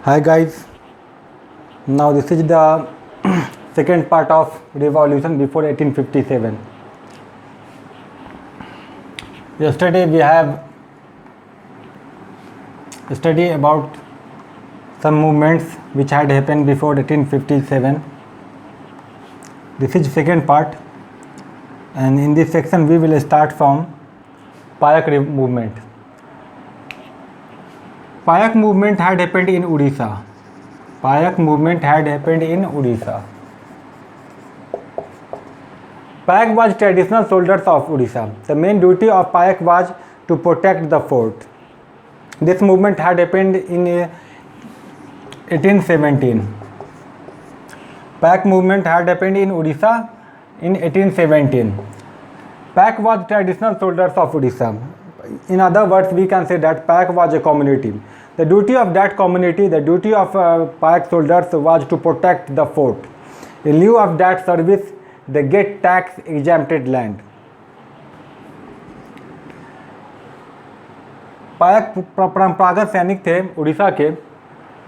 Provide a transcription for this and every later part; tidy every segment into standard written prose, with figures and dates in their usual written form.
Hi guys, now this is the second part of revolution before 1857. Yesterday we have studied about some movements which had happened before 1857. This is second part, and in this section we will start from Payak movement. Payak movement had happened in Odisha. Payak movement had happened in Odisha. Payak was traditional soldiers of Odisha. The main duty of Payak was to protect the fort. This movement had happened in 1817. Payak movement had happened in Odisha in 1817. Payak was traditional soldiers of Odisha. In other words, we can say that Payak was a community. The duty of that community, the duty of Payak soldiers was to protect the fort. In lieu of that service, they get tax exempted land. पायक परंपरागत सैनिक थे उड़ीसा के,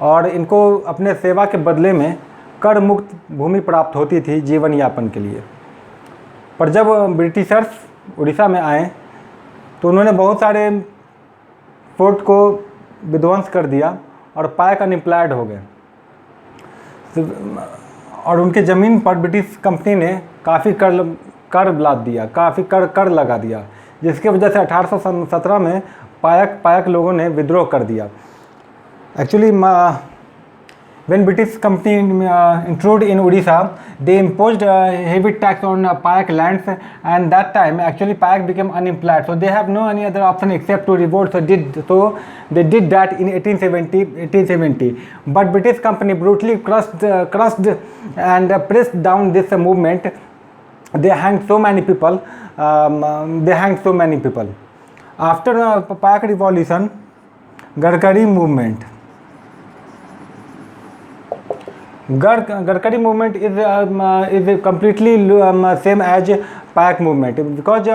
और इनको अपने सेवा के बदले में कर मुक्त भूमि प्राप्त होती थी जीवन यापन के लिए। पर जब ब्रिटिशर्स उड़ीसा में आए तो उन्होंने बहुत सारे फोर्ट को विध्वंस कर दिया और पायक अनएम्प्लॉयड हो गए, और उनके ज़मीन पर ब्रिटिश कंपनी ने काफ़ी कर लाद दिया, काफ़ी कर लगा दिया, जिसकी वजह से 1817 में पायक लोगों ने विद्रोह कर दिया। Actually when British company intruded in Odisha, they imposed heavy tax on Payak lands, and that time actually Payak became unemployed, so they have no any other option except to revolt. So they did that in 1870. But British company brutally crushed and pressed down this movement. They hanged so many people. After Payak revolution, Garkari movement. Garkari movement is completely same as Payak movement, because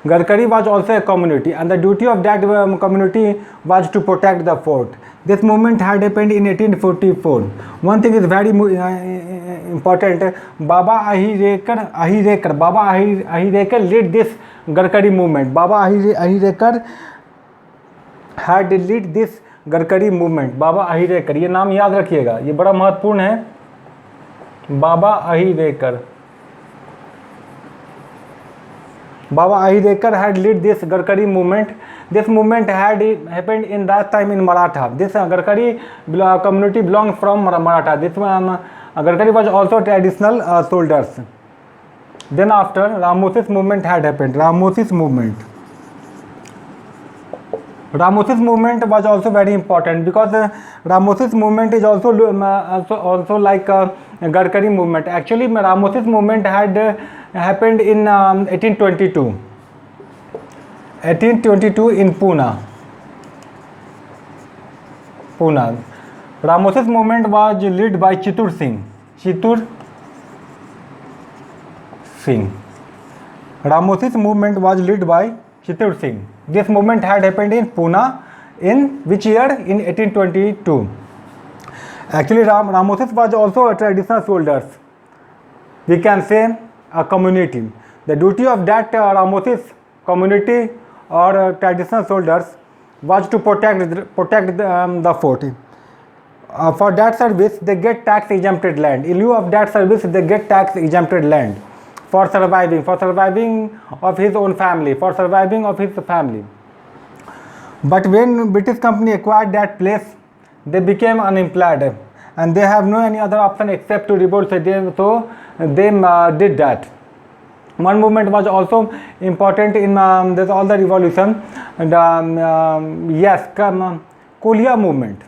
Garkari was also a community, and the duty of that community was to protect the fort. This movement had happened in 1844. One thing is very important. Baba Ahirekar led this Garkari movement. Baba Ahirekar had led this गरकरी movement. Baba Ahirekar, ये नाम याद रखिएगा, ये बड़ा महत्वपूर्ण है. बाबा Ahirekar had led this Garkari movement. This movement had happened in that time in Maratha. This Garkari community belongs from Maratha. This Garkari was also traditional soldiers. Then after, Ramosis movement had happened. Ramosis movement was also very important, because Ramosis movement is also like Garkari movement. Actually, Ramosis movement had happened in 1822 in Pune. Ramosis movement was led by Chitur Singh. Ramosis movement was led by Chitur Singh. This movement had happened in Pune in which year? In 1822. Actually, Ramosis was also a traditional soldiers. We can say a community. The duty of that Ramosis community or traditional soldiers was to protect the fort. For that service, they get tax exempted land. In lieu of that service, they get tax exempted land. For surviving of his own family, But when British company acquired that place, they became unemployed, and they have no any other option except to revolt. So they did that. One movement was also important in this all the revolution, and Kolia movement.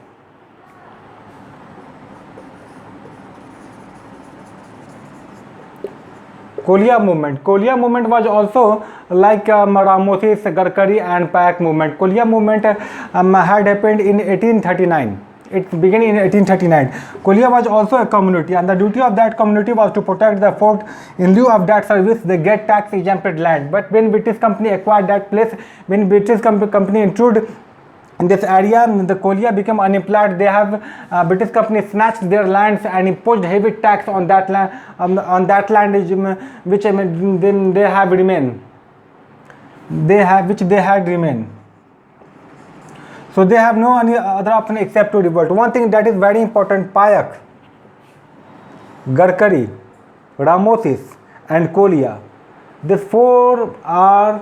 Kolia movement was also like Ramosis, Garkari and Payak movement. Kolia movement had happened in 1839. It began in 1839. Kolia was also a community, and the duty of that community was to protect the fort. In lieu of that service, they get tax exempted land. But when British company acquired that place, when British company intruded In this area, the Kolia became unemployed. They have British company snatched their lands and imposed heavy tax on that land, which they have remained. Which they had remained. So they have no any other option except to revolt. One thing that is very important: Payak, Garkari, Ramosis, and Kolia. These four are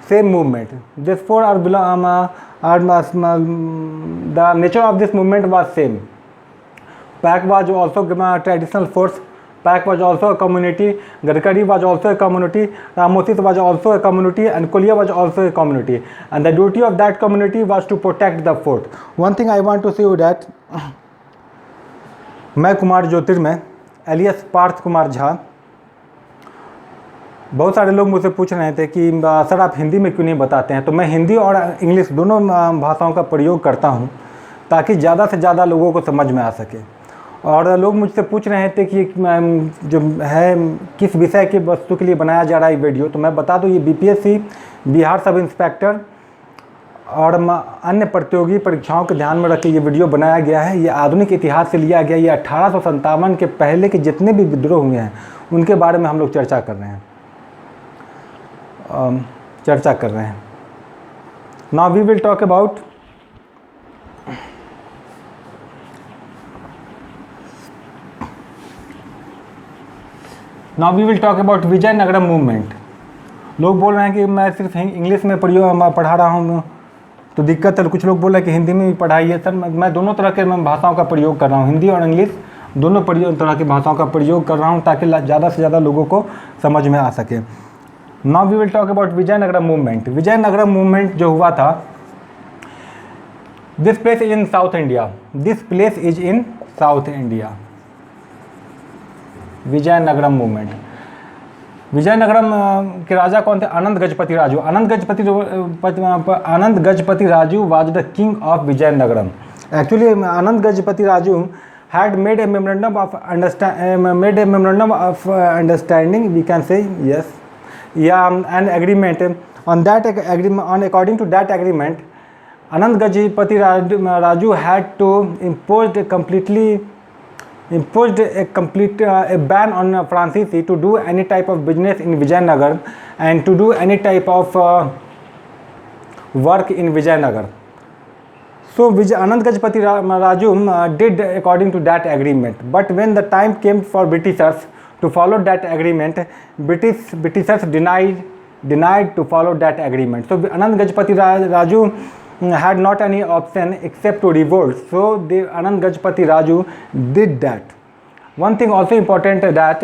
same movement. These four are the nature of this movement was same. Payak was also a traditional force. Payak was also a community. Garkari was also a community. Ramosis was also a community, and Kolia was also a community. And the duty of that community was to protect the fort. One thing I want to say that मैं कुमार ज्योतिर्मय alias Partha Kumar Jha, बहुत सारे लोग मुझसे पूछ रहे थे कि sir आप हिंदी में क्यों नहीं बताते हैं। तो मैं हिंदी और इंग्लिश दोनों भाषाओं का प्रयोग करता हूं ताकि ज़्यादा से ज़्यादा लोगों को समझ में आ सके। और लोग मुझसे पूछ रहे थे कि जो है किस विषय की वस्तु के लिए बनाया जा रहा है वीडियो। तो मैं बता दूं, ये बीपीएससी बिहार सब इंस्पेक्टर और अन्य प्रतियोगी परीक्षाओं के ध्यान में रख के ये वीडियो बनाया गया है। ये आधुनिक इतिहास से लिया गया। ये 1857 के पहले के जितने भी विद्रोह हुए हैं उनके बारे में हम लोग चर्चा कर रहे हैं। Now we will talk about Vizianagaram movement. लोग बोल रहे हैं कि मैं सिर्फ इंग्लिश में पढ़ा रहा हूँ तो दिक्कत है। कुछ लोग बोल रहे हैं कि हिंदी में भी पढ़ाइए। सर मैं दोनों तरह के भाषाओं का प्रयोग कर रहा हूँ, हिंदी और इंग्लिश दोनों तरह की भाषाओं का प्रयोग कर रहा हूँ ताकि ज़्यादा से ज़्यादा लोगों को समझ में आ सके। Now we will talk about Vizianagaram movement. Vizianagaram movement जो हुआ था, this place is in South India. Vizianagaram movement. Vizianagaram के राजा कौन थे? Anand Gajapati Raju. Anand Gajapati Raju was the king of Vizianagaram. Actually Anand Gajapati Raju had made a memorandum of understanding, we can say, yes, an agreement. According to that agreement, Anand Gajapati Raju had to impose a ban on Francisi to do any type of business in Vijayanagar and to do any type of work in Vijayanagar. So Anand Gajapati Raju did according to that agreement. But when the time came for Britishers to follow that agreement, Britishers denied to follow that agreement. So Anand Gajapati Raju had not any option except to revolt. So Anand Gajapati Raju did that. One thing also important that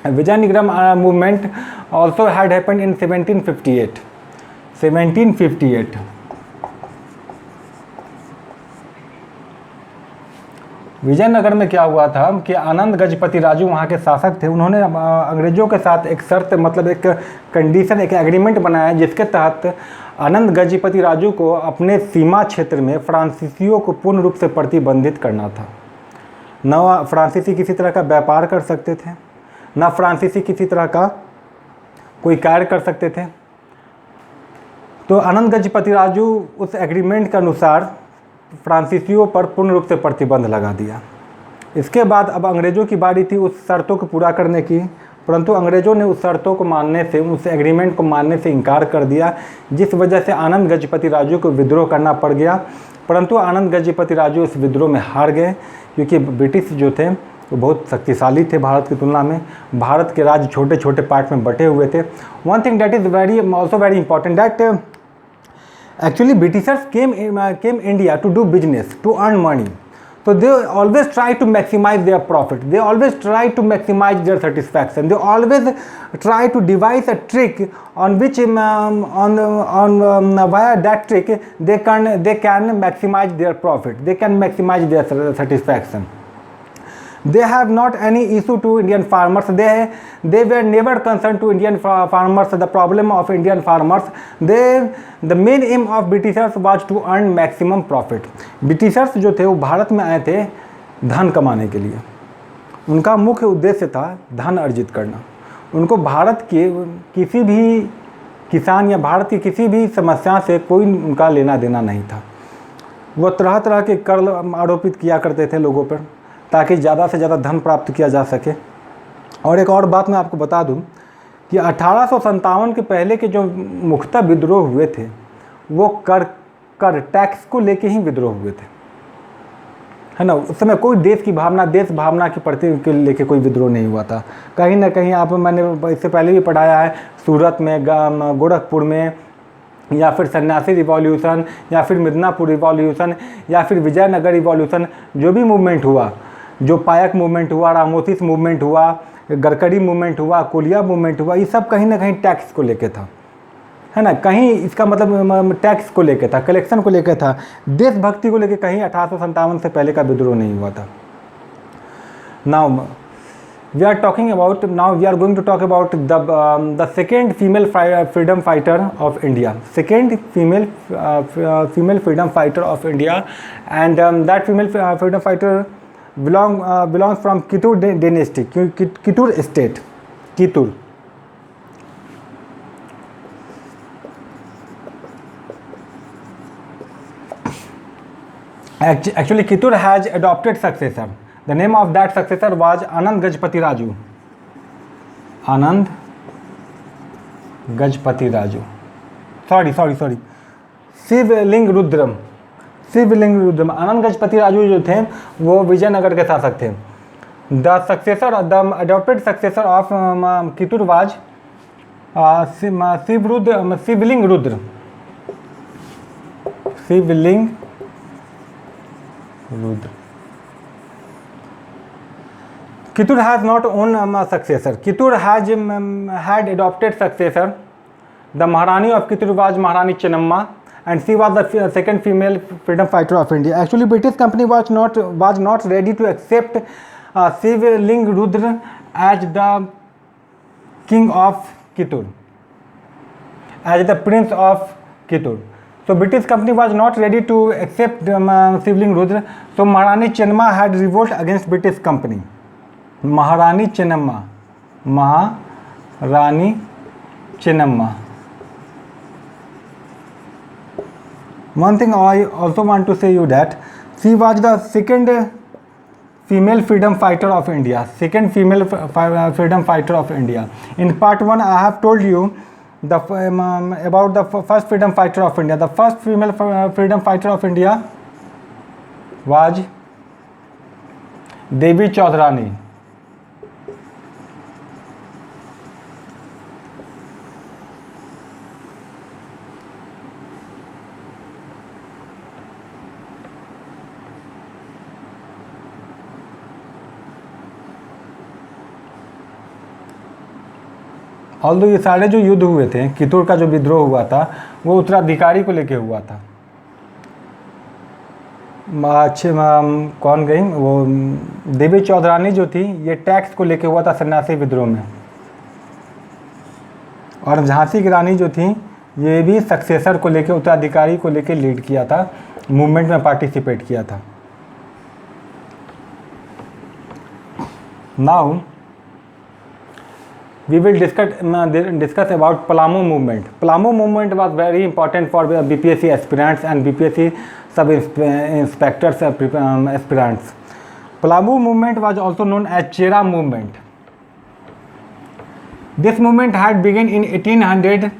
Vijayanagaram movement also had happened in 1758. Vijayanagar में क्या हुआ था कि आनंद गजपति राजू वहाँ के शासक थे। उन्होंने अंग्रेज़ों के साथ एक शर्त, मतलब एक कंडीशन, एक एग्रीमेंट बनाया जिसके तहत आनंद गजपति राजू को अपने सीमा क्षेत्र में फ्रांसीसियों को पूर्ण रूप से प्रतिबंधित करना था। न फ्रांसीसी किसी तरह का व्यापार कर सकते थे, न फ्रांसीसी किसी तरह का कोई कार्य कर सकते थे। तो आनंद गजपति राजू उस एग्रीमेंट के अनुसार फ्रांसीसियों पर पूर्ण रूप से प्रतिबंध लगा दिया। इसके बाद अब अंग्रेज़ों की बारी थी उस शर्तों को पूरा करने की, परंतु अंग्रेज़ों ने उस शर्तों को मानने से, उस एग्रीमेंट को मानने से इनकार कर दिया, जिस वजह से आनंद गजपति राजू को विद्रोह करना पड़ गया। परंतु आनंद गजपति राजू इस विद्रोह में हार गए क्योंकि ब्रिटिश जो थे वो बहुत शक्तिशाली थे भारत की तुलना में। भारत के राज्य छोटे छोटे पार्ट में बटे हुए थे। One thing that is also very important that actually Britishers came India to do business, to earn money. So they always try to maximize their profit. They always try to maximize their satisfaction. They always try to devise a trick on which via that trick they can maximize their profit. They can maximize their satisfaction. They have not any issue to Indian farmers. They were never concerned to Indian farmers, the problem of Indian farmers. The main aim of Britishers was to earn maximum profit. Britishers जो थे वो भारत में आए थे धन कमाने के लिए। उनका मुख्य उद्देश्य था धन अर्जित करना। उनको भारत के किसान या भारत की किसी भी समस्या से कोई उनका लेना देना नहीं था। वो तरह तरह के कर आरोपित किया करते थे लोगों पर, ताकि ज़्यादा से ज़्यादा धन प्राप्त किया जा सके। और एक और बात मैं आपको बता दूं कि 1857 के पहले के जो मुख्यतः विद्रोह हुए थे वो कर टैक्स को लेके ही विद्रोह हुए थे, है ना। उस समय कोई देश भावना के प्रति के लेके कोई विद्रोह नहीं हुआ था। कहीं ना कहीं मैंने इससे पहले भी पढ़ाया है, सूरत में, गोरखपुर में, या फिर सन्यासी रिवॉल्यूशन, या फिर मिदनापुर रिवॉल्यूशन, या फिर विजयनगर रिवॉल्यूशन, जो भी मूवमेंट हुआ, जो पायक मूवमेंट हुआ, रामोसिस मूवमेंट हुआ, गरकरी मूवमेंट हुआ, कोलिया मूवमेंट हुआ, ये सब कहीं ना कहीं टैक्स को लेके था, है ना। कहीं इसका मतलब टैक्स को लेके था, कलेक्शन को लेके था, देशभक्ति को लेके कहीं 1857 से पहले का विद्रोह नहीं हुआ था। Now we are going to talk about the second female freedom fighter of India, second female freedom fighter of India, and that female freedom fighter belongs from Kittur dynasty, Kittur state, Kittur. Actually, Kittur has adopted successor. The name of that successor was Anand Gajpati Raju. Anand Gajpati Raju. Sorry. Shivling Rudram. Anand Gajapati Raju जो थे वो विजयनगर के शासक थे। The adopted successor of Kittur was Shivling Rudra. Kittur has not own successor. Kittur has had adopted successor. The Maharani of Kittur was Maharani Chennamma, and she was the second female freedom fighter of India. Actually, British company was not ready to accept Shivaling Rudra as the king of Kittur, as the prince of Kittur. So British company was not ready to accept Shivaling Rudra. So Maharani Chennamma had revolt against British company. Maharani Chennamma. One thing I also want to say you that she was the second female freedom fighter of India. In part 1, I have told you about the first freedom fighter of India. The first female freedom fighter of India was Devi Chaudhrani. Although ये सारे जो युद्ध हुए थे, कितूर का जो विद्रोह हुआ था वो उत्तराधिकारी को लेके हुआ था। कौन गई वो देवी चौधरानी जो थी, ये टैक्स को लेके हुआ था सन्यासी विद्रोह में। और झांसी की रानी जो थी ये भी सक्सेसर को लेके, उत्तराधिकारी को लेके लीड किया था, मूवमेंट में पार्टिसिपेट किया था। Now we will discuss about Palamu movement. Palamu movement was very important for BPSC aspirants and BPSC sub inspectors aspirants. Palamu movement was also known as Chera movement. This movement had begun in 1800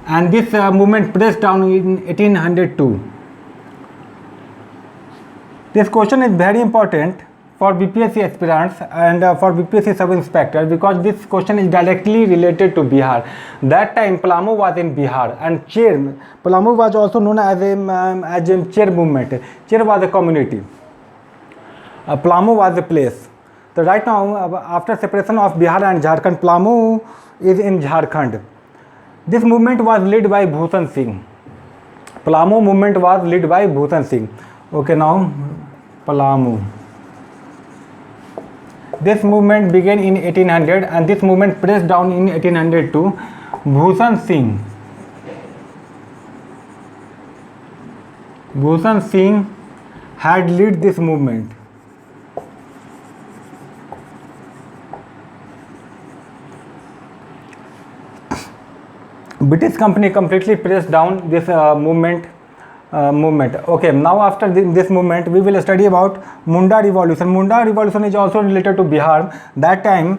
and this movement pressed down in 1802. This question is very important for BPSC aspirants and for BPSC sub-inspector, because this question is directly related to Bihar. That time Palamu was in Bihar, and Palamu was also known as a Cher movement. Cher was a community. Palamu was a place. So right now, after separation of Bihar and Jharkhand, Palamu is in Jharkhand. This movement was led by Bhushan Singh. Palamu movement was led by Bhushan Singh. Okay, now Palamu. This movement began in 1800 and this movement pressed down in 1802. Bhushan Singh had led this movement. British company completely pressed down this movement. Okay, now after this movement we will study about Munda revolution. Munda revolution is also related to Bihar. That time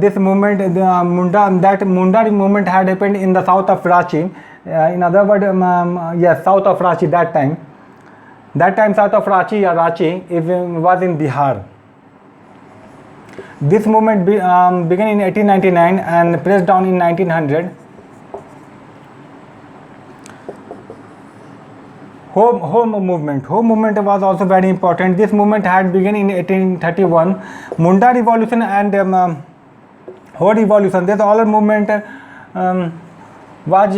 this movement, Munda movement had happened in the south of Ranchi. In other words, yes, south of Ranchi. That time south of Ranchi was in Bihar. This movement began in 1899 and pressed down in 1900. Home movement was also very important. This movement had begun in 1831. Munda revolution and Ho revolution, this all movement was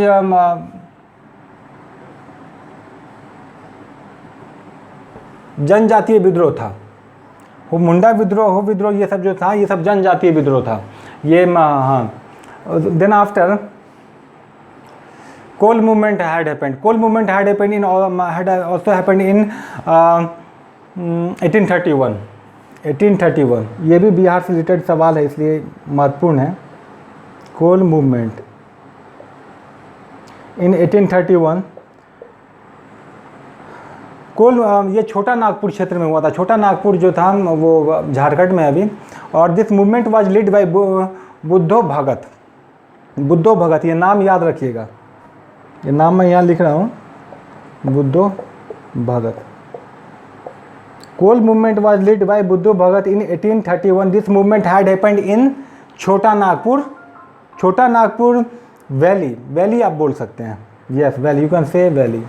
जनजातीय विद्रोह था. वो मुंडा विद्रोह, हो विद्रोह, ये सब जो था ये सब जनजातीय विद्रोह था ये. हाँ, then after coal movement had happened. Coal movement had also happened in 1831. ये भी बिहार से रिलेटेड सवाल है इसलिए महत्वपूर्ण है. कोल मूवमेंट इन 1831. कोल ये छोटा नागपुर क्षेत्र में हुआ था. छोटा नागपुर जो था वो झारखंड में अभी. और this movement was lead by Buddho Bhagat. ये नाम याद रखिएगा, ये नाम मैं यहाँ लिख रहा हूँ, Buddho Bhagat. Kol movement was lead by Buddho Bhagat in 1831. This movement had happened in Chhota Nagpur valley आप बोल सकते हैं. Yes, valley, you can say valley,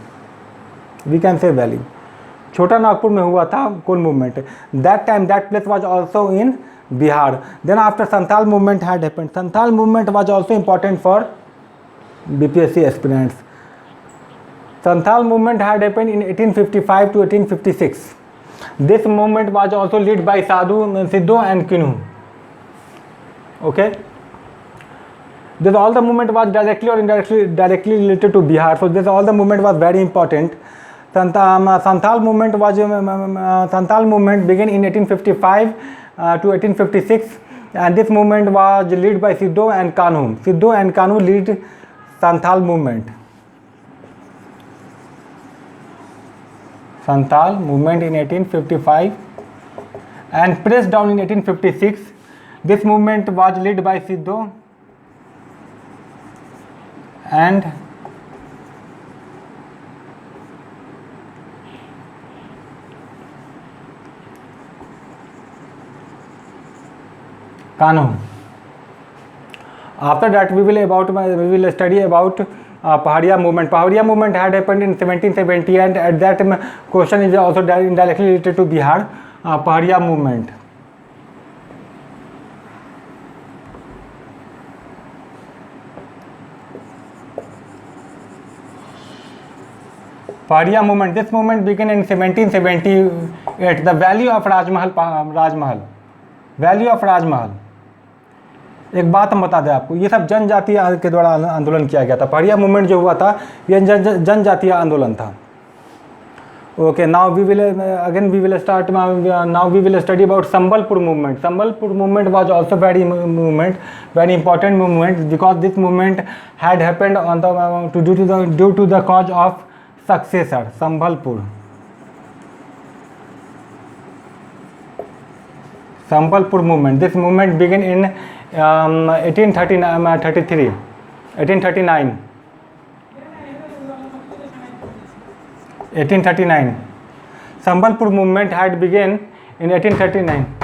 we can say valley. Chhota Nagpur में हुआ था Kol movement. That place was also in Bihar. Then after Santhal movement had happened. Santhal movement was also important for BPSC aspirants. Santhal movement had happened in 1855 to 1856. This movement was also led by Siddo and Kinhu. Okay. This all the movement was directly or indirectly related to Bihar. So this all the movement was very important. Santhal movement began in 1855 to 1856, and this movement was led by Siddo and Kanhu lead Santhal movement. Santhal movement in 1855 and pressed down in 1856. This movement was led by Siddo and Kanhu. After that we will study about Paharia movement. Paharia movement had happened in 1770, and at that question is also indirectly related to Bihar. Paharia movement. Paharia movement. This movement began in 1778. The value of Rajmahal. एक बात हम बता दें आपको, ये सब जनजातीय के द्वारा आंदोलन किया गया था. पहाड़िया मूवमेंट जो हुआ था ये जनजातीय आंदोलन था. Okay, now we will study about Sambalpur movement. Sambalpur movement was also very important movement because this movement had happened on the due to the cause of successor. Sambalpur movement. This movement begin in 1839. Sambalpur movement had begun in 1839.